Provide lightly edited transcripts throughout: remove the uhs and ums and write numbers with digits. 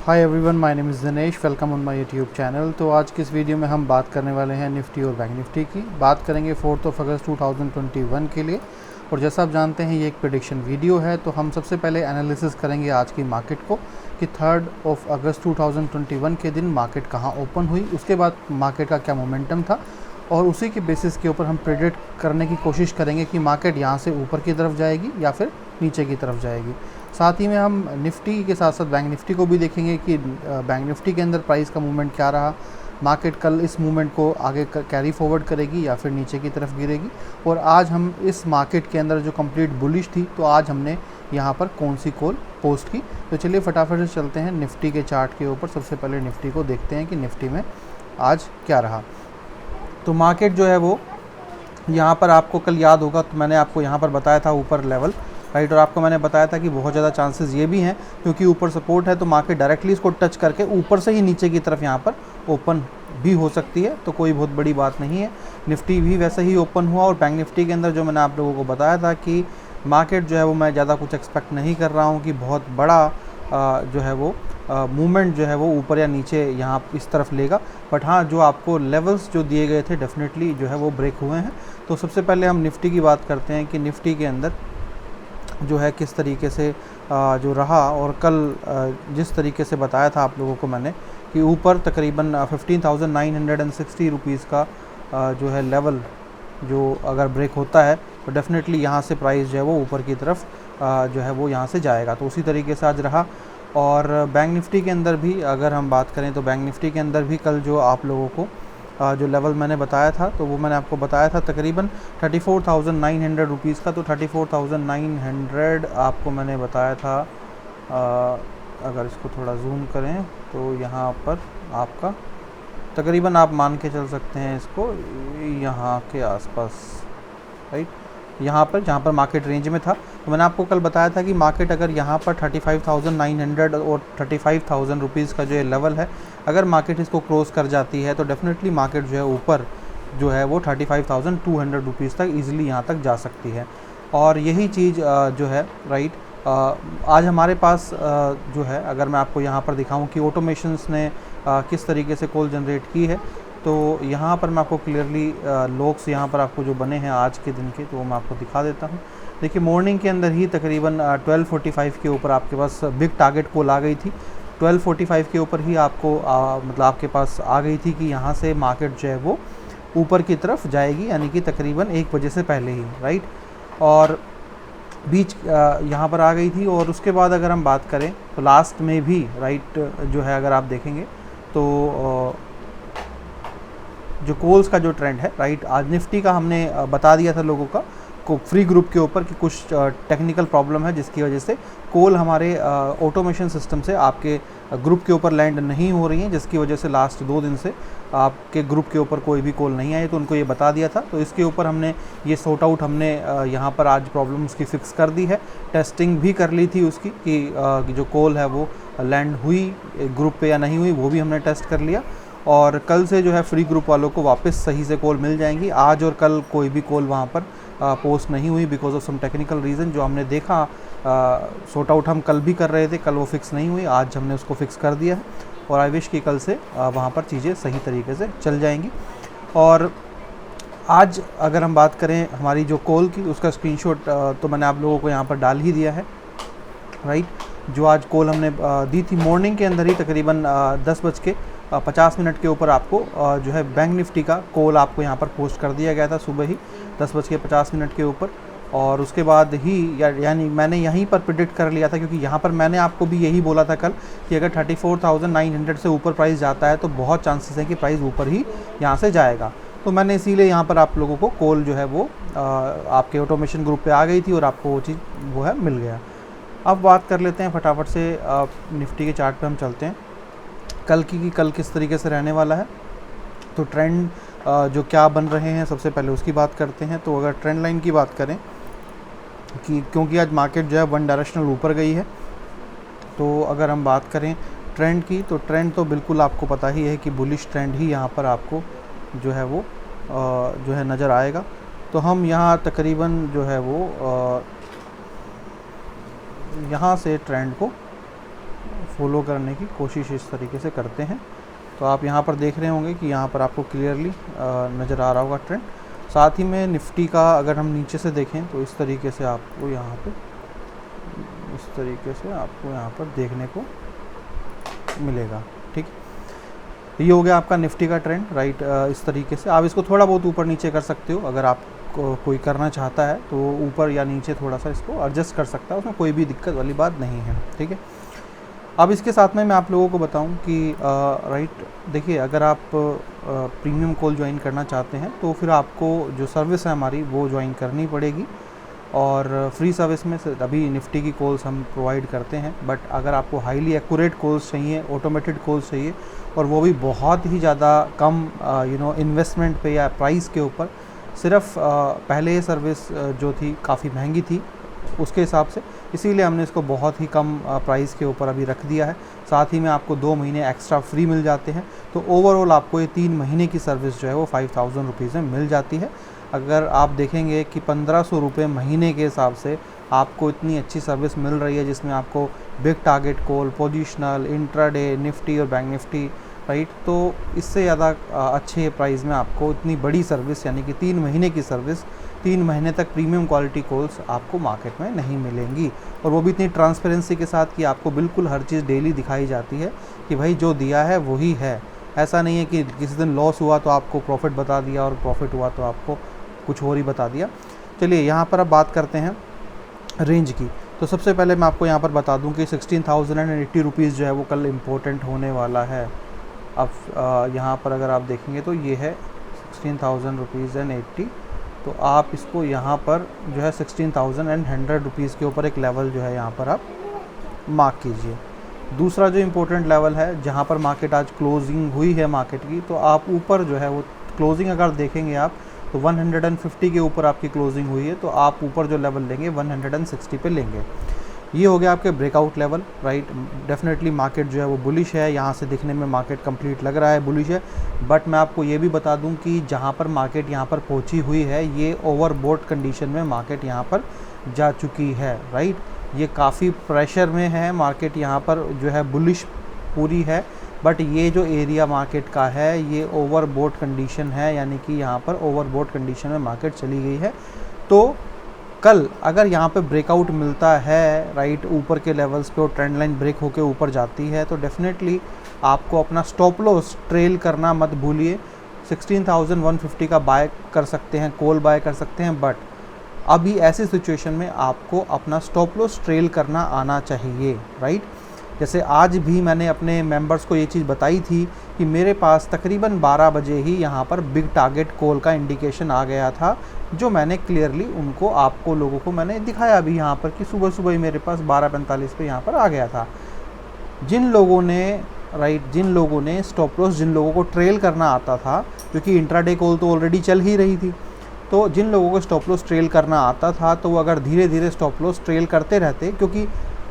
Hi everyone, my name is Dinesh. Welcome on my YouTube channel. तो आज की इस वीडियो में हम बात करने वाले हैं निफ्टी और बैंक निफ्टी की। बात करेंगे 4 अगस्त 2021 के लिए। और जैसा आप जानते हैं ये एक प्रेडिक्शन वीडियो है, तो हम सबसे पहले एनालिसिस करेंगे आज की मार्केट को कि 3 अगस्त 2021 के दिन मार्केट कहाँ ओपन हुई, उसके बाद मार्केट का क्या मोमेंटम था, और उसी के बेसिस के ऊपर हम प्रेडिक्ट करने की कोशिश करेंगे कि मार्केट यहाँ से ऊपर की तरफ जाएगी या फिर नीचे की तरफ जाएगी। साथ ही में हम निफ्टी के साथ साथ बैंक निफ्टी को भी देखेंगे कि बैंक निफ्टी के अंदर प्राइस का मूवमेंट क्या रहा, मार्केट कल इस मूवमेंट को आगे कैरी फॉरवर्ड करेगी या फिर नीचे की तरफ गिरेगी। और आज हम इस मार्केट के अंदर जो कंप्लीट बुलिश थी, तो आज हमने यहाँ पर कौन सी कॉल पोस्ट की। तो चलिए फटाफट से चलते हैं निफ्टी के चार्ट के ऊपर। सबसे पहले निफ्टी को देखते हैं कि निफ्टी में आज क्या रहा। तो मार्केट जो है वो यहाँ पर, आपको कल याद होगा तो मैंने आपको यहाँ पर बताया था ऊपर लेवल, राइट। और आपको मैंने बताया था कि बहुत ज़्यादा चांसेस ये भी हैं क्योंकि ऊपर सपोर्ट है तो मार्केट डायरेक्टली इसको टच करके ऊपर से ही नीचे की तरफ यहाँ पर ओपन भी हो सकती है, तो कोई बहुत बड़ी बात नहीं है। निफ्टी भी वैसे ही ओपन हुआ। और बैंक निफ्टी के अंदर जो मैंने आप लोगों को बताया था कि मार्केट जो है वो मैं ज़्यादा कुछ एक्सपेक्ट नहीं कर रहा हूँ कि बहुत बड़ा जो है वो मूवमेंट जो है वो ऊपर या नीचे यहाँ इस तरफ लेगा। बट हाँ, जो आपको लेवल्स जो दिए गए थे डेफिनेटली जो है वो ब्रेक हुए हैं। तो सबसे पहले हम निफ्टी की बात करते हैं कि निफ्टी के अंदर जो है किस तरीके से जो रहा। और कल जिस तरीके से बताया था आप लोगों को मैंने कि ऊपर तकरीबन 15,960 रुपीज़ का जो है लेवल जो अगर ब्रेक होता है तो डेफिनेटली यहाँ से प्राइस जो है वो ऊपर की तरफ जो है वो यहाँ से जाएगा। तो उसी तरीके से आज रहा। और बैंक निफ्टी के अंदर भी अगर हम बात करें तो बैंक निफ्टी के अंदर भी कल जो आप लोगों को जो लेवल मैंने बताया था तो वो मैंने आपको बताया था तकरीबन 34,900 रुपीज़ का। तो 34,900 आपको मैंने बताया था। अगर इसको थोड़ा जूम करें तो यहाँ पर आपका तकरीबन आप मान के चल सकते हैं इसको यहाँ के आसपास, राइट। यहाँ पर जहाँ पर मार्केट रेंज में था, तो मैंने आपको कल बताया था कि मार्केट अगर यहाँ पर 35,900 और 35,000 रुपीज़ का जो ये लेवल है, अगर मार्केट इसको क्रॉस कर जाती है तो डेफिनेटली मार्केट जो है ऊपर जो है वो 35,200 रुपीज़ तक ईज़िली यहाँ तक जा सकती है। और यही चीज़ जो है, राइट, आज हमारे पास जो है, अगर मैं आपको यहाँ पर दिखाऊँ कि ऑटोमेशंस ने किस तरीके से कॉल जनरेट की है, तो यहाँ पर मैं आपको क्लियरली लॉक्स यहाँ पर आपको जो बने हैं आज के दिन के, तो वो मैं आपको दिखा देता हूँ। देखिए मॉर्निंग के अंदर ही तकरीबन 12:45 के ऊपर आपके पास बिग टारगेट कॉल आ गई थी। 12:45 के ऊपर ही आपको मतलब आपके पास आ गई थी कि यहाँ से मार्केट जो है वो ऊपर की तरफ जाएगी, यानी कि तकरीबन 1 बजे से पहले ही, राइट। और बीच यहाँ पर आ गई थी। और उसके बाद अगर हम बात करें तो लास्ट में भी, राइट, जो है अगर आप देखेंगे तो जो कॉल्स का जो ट्रेंड है, राइट, आज निफ्टी का हमने बता दिया था लोगों का को फ्री ग्रुप के ऊपर कि कुछ टेक्निकल प्रॉब्लम है जिसकी वजह से कॉल हमारे ऑटोमेशन सिस्टम से आपके ग्रुप के ऊपर लैंड नहीं हो रही हैं, जिसकी वजह से लास्ट 2 दिन से आपके ग्रुप के ऊपर कोई भी कॉल नहीं आई। तो उनको ये बता दिया था, तो इसके ऊपर हमने ये सॉर्ट आउट हमने यहाँ पर आज प्रॉब्लम उसकी फ़िक्स कर दी है। टेस्टिंग भी कर ली थी उसकी कि जो कॉल है वो लैंड हुई ग्रुप पे या नहीं हुई, वो भी हमने टेस्ट कर लिया। और कल से जो है फ्री ग्रुप वालों को वापस सही से कॉल मिल जाएंगी। आज और कल कोई भी कॉल वहाँ पर पोस्ट नहीं हुई because of some technical reason जो हमने देखा। सॉर्ट आउट हम कल भी कर रहे थे, कल वो फिक्स नहीं हुई, आज हमने उसको फिक्स कर दिया है। और आई विश कि कल से वहाँ पर चीज़ें सही तरीके से चल जाएंगी। और आज अगर हम बात करें हमारी जो कॉल की, उसका स्क्रीनशॉट तो मैंने आप लोगों को यहाँ पर डाल ही दिया है, राइट। जो आज कॉल हमने दी थी मॉर्निंग के अंदर ही तकरीबन 10:50 के ऊपर आपको जो है बैंक निफ्टी का कॉल आपको यहाँ पर पोस्ट कर दिया गया था सुबह ही 10:50 के ऊपर। और उसके बाद ही यानी मैंने यहीं पर प्रिडिक्ट कर लिया था, क्योंकि यहाँ पर मैंने आपको भी यही बोला था कल कि अगर 34,900 से ऊपर प्राइस जाता है तो बहुत चांसेस है कि प्राइस ऊपर ही यहाँ से जाएगा। तो मैंने इसीलिए यहाँ पर आप लोगों को कॉल जो है वो आपके ऑटोमेशन ग्रुप पे आ गई थी और आपको वो चीज़ वो है मिल गया। अब बात कर लेते हैं फटाफट से निफ्टी के चार्ट पे हम चलते हैं कल की कि कल किस तरीके से रहने वाला है। तो ट्रेंड जो क्या बन रहे हैं सबसे पहले उसकी बात करते हैं। तो अगर ट्रेंड लाइन की बात करें कि क्योंकि आज मार्केट जो है वन डायरेक्शनल ऊपर गई है, तो अगर हम बात करें ट्रेंड की, तो ट्रेंड तो बिल्कुल आपको पता ही है कि बुलिश ट्रेंड ही यहाँ पर आपको जो है वो जो है नज़र आएगा। तो हम यहाँ तकरीबन जो है वो यहाँ से ट्रेंड को फॉलो करने की कोशिश इस तरीके से करते हैं। तो आप यहाँ पर देख रहे होंगे कि यहाँ पर आपको क्लियरली नज़र आ रहा होगा ट्रेंड। साथ ही में निफ्टी का अगर हम नीचे से देखें तो इस तरीके से आपको यहाँ पे इस तरीके से आपको यहाँ पर देखने को मिलेगा। ठीक, ये हो गया आपका निफ्टी का ट्रेंड, राइट। इस तरीके से आप इसको थोड़ा बहुत ऊपर नीचे कर सकते हो, अगर आप कोई करना चाहता है तो ऊपर या नीचे थोड़ा सा इसको एडजस्ट कर सकता है, उसमें कोई भी दिक्कत वाली बात नहीं है। ठीक है, अब इसके साथ में मैं आप लोगों को बताऊं कि राइट देखिए, अगर आप प्रीमियम कॉल ज्वाइन करना चाहते हैं तो फिर आपको जो सर्विस है हमारी वो ज्वाइन करनी पड़ेगी। और फ्री सर्विस में अभी निफ्टी की कॉल्स हम प्रोवाइड करते हैं, बट अगर आपको हाईली एक्यूरेट कॉल्स चाहिए, ऑटोमेटेड कॉल्स चाहिए, और वो भी बहुत ही ज़्यादा कम इन्वेस्टमेंट पे या प्राइस के ऊपर, सिर्फ पहले ये सर्विस जो थी काफ़ी महंगी थी उसके हिसाब से, इसीलिए हमने इसको बहुत ही कम प्राइस के ऊपर अभी रख दिया है। साथ ही में आपको 2 महीने एक्स्ट्रा फ्री मिल जाते हैं, तो ओवरऑल आपको ये 3 महीने की सर्विस जो है वो 5000 रुपीज़ में मिल जाती है। अगर आप देखेंगे कि 1500 रुपये महीने के हिसाब से आपको इतनी अच्छी सर्विस मिल रही है, जिसमें आपको big target call, positional, intraday, Nifty और बैंक निफ्टी, राइट, तो इससे ज़्यादा अच्छे प्राइस में आपको इतनी बड़ी सर्विस यानी कि 3 महीने की सर्विस, 3 महीने तक प्रीमियम क्वालिटी कॉल्स आपको मार्केट में नहीं मिलेंगी, और वो भी इतनी ट्रांसपेरेंसी के साथ कि आपको बिल्कुल हर चीज़ डेली दिखाई जाती है कि भाई जो दिया है वही है। ऐसा नहीं है कि किसी दिन लॉस हुआ तो आपको प्रॉफिट बता दिया और प्रॉफिट हुआ तो आपको कुछ और ही बता दिया। चलिए यहाँ पर अब बात करते हैं रेंज की। तो सबसे पहले मैं आपको यहाँ पर बता दूँ कि 16,080 रुपीज़ जो है वो कल इम्पोर्टेंट होने वाला है। अब यहाँ पर अगर आप देखेंगे तो ये है 16,000 रुपीज़ एंड 80, तो आप इसको यहाँ पर जो है 16,100 रुपीज़ के ऊपर एक लेवल जो है यहाँ पर आप मार्क कीजिए। दूसरा जो इम्पोर्टेंट लेवल है जहाँ पर मार्केट आज क्लोजिंग हुई है मार्केट की, तो आप ऊपर जो है वो क्लोजिंग अगर देखेंगे आप तो 150 के ऊपर आपकी क्लोजिंग हुई है, तो आप ऊपर जो लेवल लेंगे 160 पे लेंगे। ये हो गया आपके breakout level, right. Definitely market जो है वो बुलिश है, यहाँ से दिखने में मार्केट कंप्लीट लग रहा है बुलिश है, बट मैं आपको ये भी बता दूं कि जहाँ पर मार्केट यहाँ पर पहुँची हुई है, ये ओवरबॉट कंडीशन में मार्केट यहाँ पर जा चुकी है, राइट। ये काफ़ी प्रेशर में है मार्केट, यहाँ पर जो है बुलिश पूरी है, बट ये जो एरिया मार्केट का है ये ओवरबॉट कंडीशन है, यानी कि यहाँ पर ओवरबॉट कंडीशन में मार्केट चली गई है। तो कल अगर यहाँ पे ब्रेकआउट मिलता है, राइट, ऊपर के लेवल्स पे और ट्रेंड लाइन ब्रेक होके ऊपर जाती है, तो डेफिनेटली आपको अपना स्टॉप लॉस ट्रेल करना मत भूलिए। 16,150 का बाय कर सकते हैं, कॉल बाय कर सकते हैं, बट अभी ऐसी सिचुएशन में आपको अपना स्टॉप लॉस ट्रेल करना आना चाहिए, राइट। जैसे आज भी मैंने अपने मेंबर्स को ये चीज़ बताई थी कि मेरे पास तकरीबन 12 बजे ही यहाँ पर बिग टारगेट कॉल का इंडिकेशन आ गया था, जो मैंने क्लियरली उनको आपको लोगों को मैंने दिखाया भी यहाँ पर कि सुबह सुबह ही मेरे पास 12:45 पे यहाँ पर आ गया था। जिन लोगों ने, राइट, जिन लोगों ने स्टॉप लॉस, जिन लोगों को ट्रेल करना आता था, क्योंकि इंट्राडे कॉल तो ऑलरेडी चल ही रही थी, तो जिन लोगों को स्टॉप लॉस ट्रेल करना आता था तो वो अगर धीरे धीरे स्टॉप लॉस ट्रेल करते रहते, क्योंकि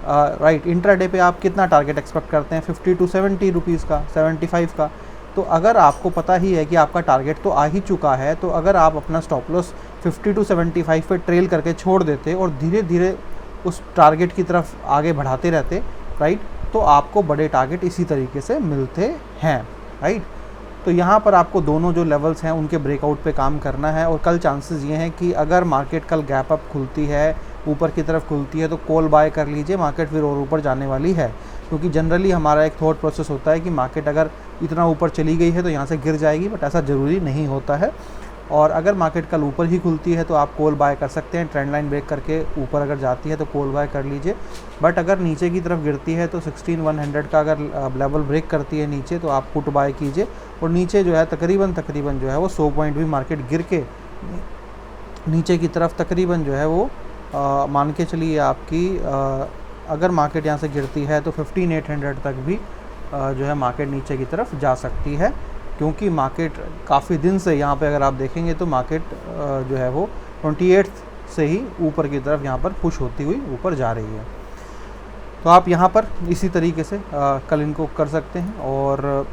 राइट इंट्राडे पे आप कितना टारगेट एक्सपेक्ट करते हैं 50 to 70 रुपीज़ का, 75 का, तो अगर आपको पता ही है कि आपका टारगेट तो आ ही चुका है, तो अगर आप अपना स्टॉप लॉस 50 to 75 पे ट्रेल करके छोड़ देते और धीरे धीरे उस टारगेट की तरफ आगे बढ़ाते रहते, राइट, तो आपको बड़े टारगेट इसी तरीके से मिलते हैं, राइट। तो यहाँ पर आपको दोनों जो लेवल्स हैं उनके ब्रेकआउट पे काम करना है, और कल चांसेस ये हैं कि अगर मार्केट कल गैप अप खुलती है, ऊपर की तरफ खुलती है, तो कॉल बाय कर लीजिए, मार्केट फिर और ऊपर जाने वाली है। क्योंकि जनरली हमारा एक थॉट प्रोसेस होता है कि मार्केट अगर इतना ऊपर चली गई है तो यहाँ से गिर जाएगी, बट ऐसा ज़रूरी नहीं होता है। और अगर मार्केट कल ऊपर ही खुलती है तो आप कॉल बाय कर सकते हैं, ट्रेंड लाइन ब्रेक करके ऊपर अगर जाती है तो कॉल बाय कर लीजिए। बट अगर नीचे की तरफ गिरती है तो 16,100 का अगर लेवल ब्रेक करती है नीचे, तो आप पुट बाय कीजिए, और नीचे जो है तकरीबन जो है वो 100 पॉइंट भी मार्केट गिर के नीचे की तरफ तकरीबन जो है वो मान के चलिए आपकी अगर मार्केट यहाँ से गिरती है तो 15,800 तक भी जो है मार्केट नीचे की तरफ जा सकती है। क्योंकि मार्केट काफ़ी दिन से यहाँ पे अगर आप देखेंगे तो मार्केट जो है वो 28 से ही ऊपर की तरफ यहाँ पर पुश होती हुई ऊपर जा रही है। तो आप यहाँ पर इसी तरीके से कल इनको कर सकते हैं। और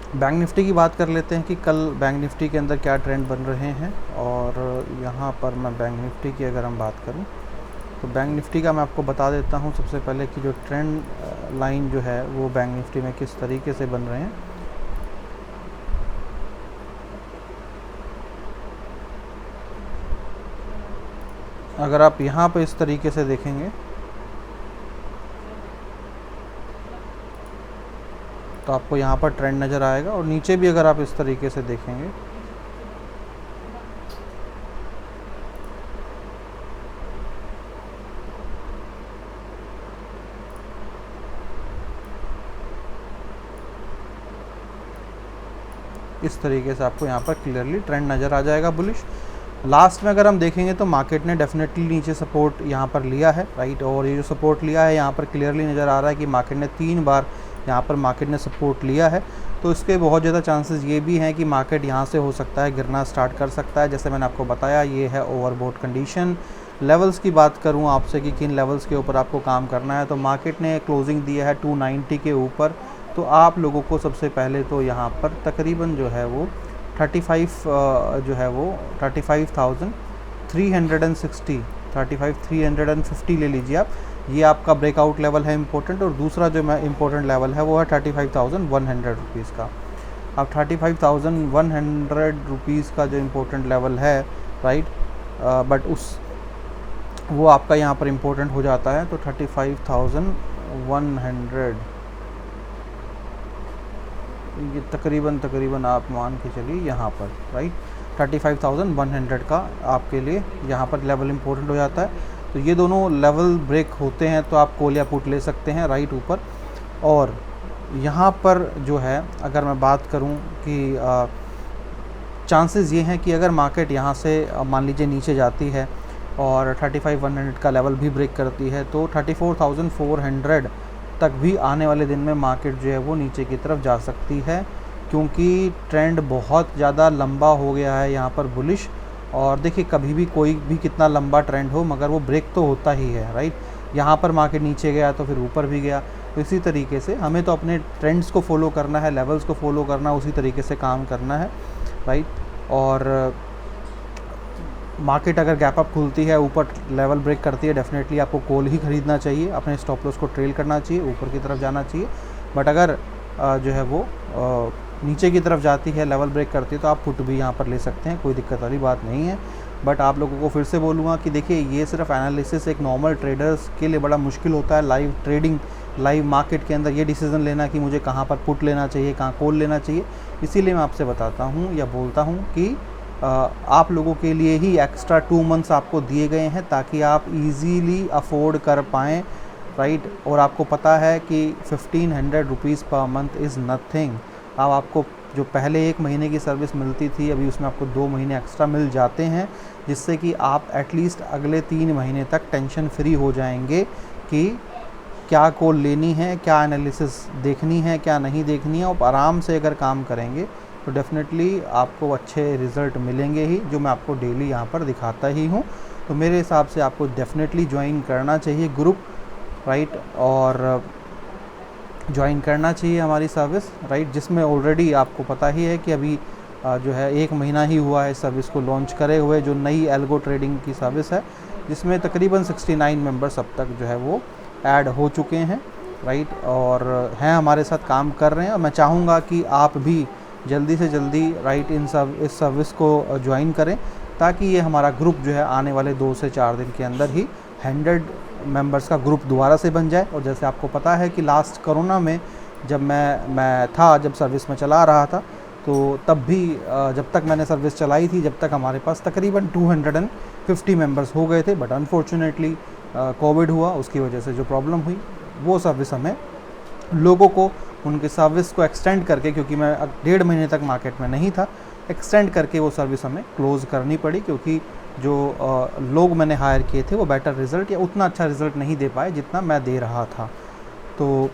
बैंक निफ्टी की बात कर लेते हैं कि कल बैंक निफ्टी के अंदर क्या ट्रेंड बन रहे हैं। और यहाँ पर मैं बैंक निफ्टी की अगर हम बात करूँ तो बैंक निफ्टी का मैं आपको बता देता हूँ सबसे पहले कि जो ट्रेंड लाइन जो है वो बैंक निफ्टी में किस तरीके से बन रहे हैं। अगर आप यहाँ पर इस तरीके से देखेंगे तो आपको यहाँ पर ट्रेंड नज़र आएगा, और नीचे भी अगर आप इस तरीके से देखेंगे इस तरीके से आपको यहाँ पर क्लियरली ट्रेंड नज़र आ जाएगा बुलिश। लास्ट में अगर हम देखेंगे तो मार्केट ने डेफिनेटली नीचे सपोर्ट यहाँ पर लिया है, राइट, और ये जो सपोर्ट लिया है यहाँ पर क्लियरली नज़र आ रहा है कि मार्केट ने 3 बार यहाँ पर मार्केट ने सपोर्ट लिया है। तो इसके बहुत ज़्यादा चांसेस ये भी हैं कि मार्केट यहाँ से हो सकता है गिरना स्टार्ट कर सकता है। जैसे मैंने आपको बताया, ये है ओवरबॉट कंडीशन। लेवल्स की बात करूँ आपसे कि किन लेवल्स के ऊपर आपको काम करना है, तो मार्केट ने क्लोजिंग दिया है 290 के ऊपर। तो आप लोगों को सबसे पहले तो यहाँ पर तकरीबन जो है वो 35,350 ले लीजिए आप। ये आपका ब्रेकआउट लेवल है इंपॉर्टेंट। और दूसरा जो मैं इंपॉर्टेंट लेवल है वो है 35,100 रुपीज़ का। अब 35,100 रुपीज़ का जो इंपॉर्टेंट लेवल है, राइट, बट वो आपका यहाँ पर इंपॉर्टेंट हो जाता है। तो 35,100 ये तकरीबन आप मान के चलिए यहाँ पर, राइट, 35,100 का आपके लिए यहाँ पर लेवल इंपॉर्टेंट हो जाता है। तो ये दोनों लेवल ब्रेक होते हैं तो आप कॉल या पुट ले सकते हैं, राइट, ऊपर। और यहाँ पर जो है अगर मैं बात करूँ कि चांसेस ये हैं कि अगर मार्केट यहाँ से मान लीजिए नीचे जाती है और 35,100 का लेवल भी ब्रेक करती है, तो 34,400 तक भी आने वाले दिन में मार्केट जो है वो नीचे की तरफ जा सकती है, क्योंकि ट्रेंड बहुत ज़्यादा लंबा हो गया है यहाँ पर बुलिश। और देखिए, कभी भी कोई भी कितना लंबा ट्रेंड हो मगर वो ब्रेक तो होता ही है, राइट। यहाँ पर मार्केट नीचे गया तो फिर ऊपर भी गया। तो इसी तरीके से हमें तो अपने ट्रेंड्स को फॉलो करना है, लेवल्स को फॉलो करना है, उसी तरीके से काम करना है, राइट। और मार्केट अगर गैप अप खुलती है, ऊपर लेवल ब्रेक करती है, डेफिनेटली आपको कॉल ही खरीदना चाहिए, अपने स्टॉप लॉस को ट्रेल करना चाहिए, ऊपर की तरफ जाना चाहिए। बट अगर जो है वो नीचे की तरफ जाती है, लेवल ब्रेक करती है, तो आप पुट भी यहाँ पर ले सकते हैं, कोई दिक्कत वाली बात नहीं है। बट आप लोगों को फिर से बोलूँगा कि देखिए, ये सिर्फ एनालिसिस एक नॉर्मल ट्रेडर्स के लिए बड़ा मुश्किल होता है। लाइव ट्रेडिंग, लाइव मार्केट के अंदर ये डिसीज़न लेना कि मुझे कहाँ पर पुट लेना चाहिए, कहाँ कॉल लेना चाहिए, इसीलिए मैं आपसे बताता हूँ या बोलता हूँ कि आप लोगों के लिए ही एक्स्ट्रा 2 मंथ्स आपको दिए गए हैं ताकि आप इजीली अफोर्ड कर पाएँ, राइट। और आपको पता है कि 1,500 rupees per month is nothing. अब आपको जो पहले 1 महीने की सर्विस मिलती थी, अभी उसमें आपको 2 महीने एक्स्ट्रा मिल जाते हैं, जिससे कि आप एटलीस्ट अगले 3 महीने तक टेंशन फ्री हो जाएंगे कि क्या कॉल लेनी है, क्या एनालिसिस देखनी है, क्या नहीं देखनी है। और आराम से अगर काम करेंगे तो डेफिनेटली आपको अच्छे रिज़ल्ट मिलेंगे ही, जो मैं आपको डेली यहाँ पर दिखाता ही हूँ। तो मेरे हिसाब से आपको डेफिनेटली ज्वाइन करना चाहिए ग्रुप, राइट, और ज्वाइन करना चाहिए हमारी सर्विस, राइट, जिसमें ऑलरेडी आपको पता ही है कि अभी जो है 1 महीना ही हुआ है सर्विस को लॉन्च करे हुए, जो नई एल्गो ट्रेडिंग की सर्विस है, जिसमें तकरीबन 69 मेंबर्स अब तक जो है वो ऐड हो चुके हैं, राइट, और हैं हमारे साथ काम कर रहे हैं। और मैं चाहूँगा कि आप भी जल्दी से जल्दी, राइट, इस सर्विस को ज्वाइन करें, ताकि ये हमारा ग्रुप जो है आने वाले 2 से 4 दिन के अंदर ही 100 मेंबर्स का ग्रुप दोबारा से बन जाए। और जैसे आपको पता है कि लास्ट कोरोना में जब जब सर्विस में चला रहा था, तो तब भी जब तक मैंने सर्विस चलाई थी, जब तक हमारे पास तकरीबन 250 मेंबर्स हो गए थे। बट अनफॉर्चुनेटली कोविड हुआ, उसकी वजह से जो प्रॉब्लम हुई, वो सर्विस हमें लोगों को उनकी सर्विस को एक्सटेंड करके, क्योंकि मैं 1.5 महीने तक मार्केट में नहीं था, एक्सटेंड करके वो सर्विस हमें क्लोज़ करनी पड़ी, क्योंकि जो लोग मैंने हायर किए थे वो बेटर रिज़ल्ट या उतना अच्छा रिज़ल्ट नहीं दे पाए जितना मैं दे रहा था। तो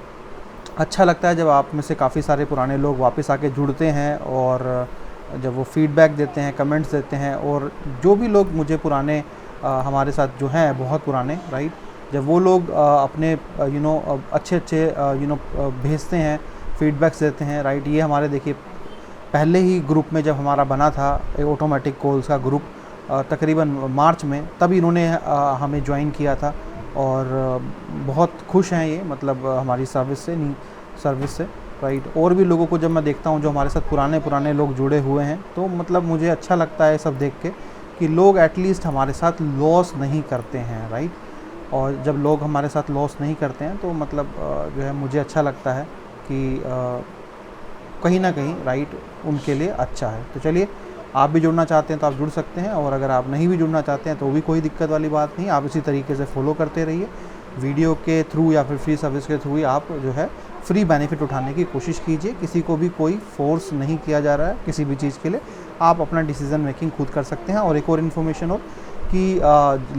अच्छा लगता है जब आप में से काफ़ी सारे पुराने लोग वापस आके जुड़ते हैं और जब वो फीडबैक देते हैं, कमेंट्स देते हैं। और जो भी लोग मुझे पुराने हमारे साथ जो हैं बहुत पुराने, राइट, जब वो लोग अपने अच्छे भेजते हैं, फीडबैक्स देते हैं, राइट। ये हमारे देखिए पहले ही ग्रुप में जब हमारा बना था ऑटोमेटिक कॉल्स का ग्रुप, तकरीबन मार्च में, तब इन्होंने हमें ज्वाइन किया था और बहुत खुश हैं ये, मतलब हमारी सर्विस से राइट। और भी लोगों को जब मैं देखता हूँ जो हमारे साथ पुराने लोग जुड़े हुए हैं, तो मतलब मुझे अच्छा लगता है सब देख के कि लोग एटलीस्ट हमारे साथ लॉस नहीं करते हैं, राइट। और जब लोग हमारे साथ लॉस नहीं करते हैं तो मतलब जो है मुझे अच्छा लगता है कि कहीं ना कहीं राइट उनके लिए अच्छा है। तो चलिए, आप भी जुड़ना चाहते हैं तो आप जुड़ सकते हैं, और अगर आप नहीं भी जुड़ना चाहते हैं तो भी कोई दिक्कत वाली बात नहीं। आप इसी तरीके से फॉलो करते रहिए, वीडियो के थ्रू या फिर फ्री सर्विस के थ्रू ही आप जो है फ्री बेनिफिट उठाने की कोशिश कीजिए। किसी को भी कोई फोर्स नहीं किया जा रहा है किसी भी चीज़ के लिए, आप अपना डिसीज़न मेकिंग खुद कर सकते हैं। और एक और इन्फॉर्मेशन हो कि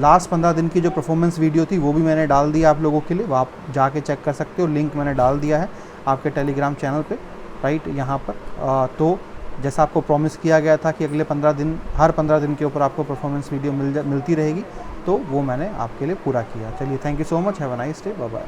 लास्ट 15 दिन की जो परफॉर्मेंस वीडियो थी वो भी मैंने डाल दिया आप लोगों के लिए, वो आप जाके चेक कर सकते हो, लिंक मैंने डाल दिया है आपके टेलीग्राम चैनल पे, राइट, यहाँ पर। तो जैसा आपको प्रॉमिस किया गया था कि अगले 15 दिन, हर 15 दिन के ऊपर आपको परफॉर्मेंस वीडियो मिलती रहेगी, तो वो मैंने आपके लिए पूरा किया। चलिए, thank you so much, have a nice day, bye bye.